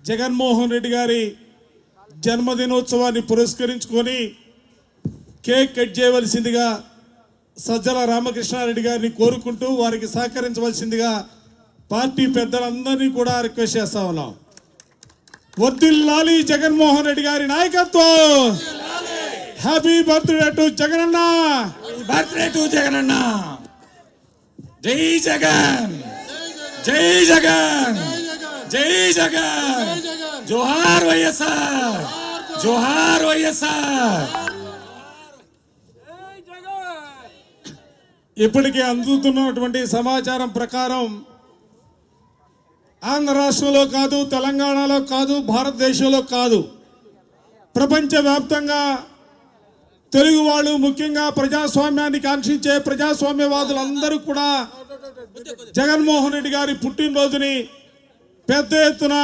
జగన్మోహన్ రెడ్డి గారి జన్మదినోత్సవాన్ని పురస్కరించుకొని cake cut చేయవలసిందిగా సజ్జల రామకృష్ణారెడ్డి గారిని కోరుకుంటూ వారికి సహకరించవలసిందిగా పార్టీ పెద్దలందరినీ కూడా రిక్వెస్ట్ చేస్తా ఉన్నాం. వర్ధిల్లాలి జగన్మోహన్ రెడ్డి గారి నాయకత్వం. Happy birthday to Jagananna. Birthday to Jagananna. జై జగన్, జై జగన్, జై జగన్. జోహార్ వైఎస్ఆర్, జోహార్ వైఎస్ఆర్. ఇప్పటికే అందుతున్నటువంటి సమాచారం ప్రకారం ఆంధ్ర రాష్ట్రంలో కాదు, తెలంగాణలో కాదు, భారతదేశంలో కాదు, ప్రపంచవ్యాప్తంగా తెలుగు వాళ్ళు ముఖ్యంగా ప్రజాస్వామ్యాన్ని కాంక్షించే ప్రజాస్వామ్యవాదులందరూ కూడా జగన్మోహన్ రెడ్డి గారి పుట్టినరోజుని పెద్ద ఎత్తున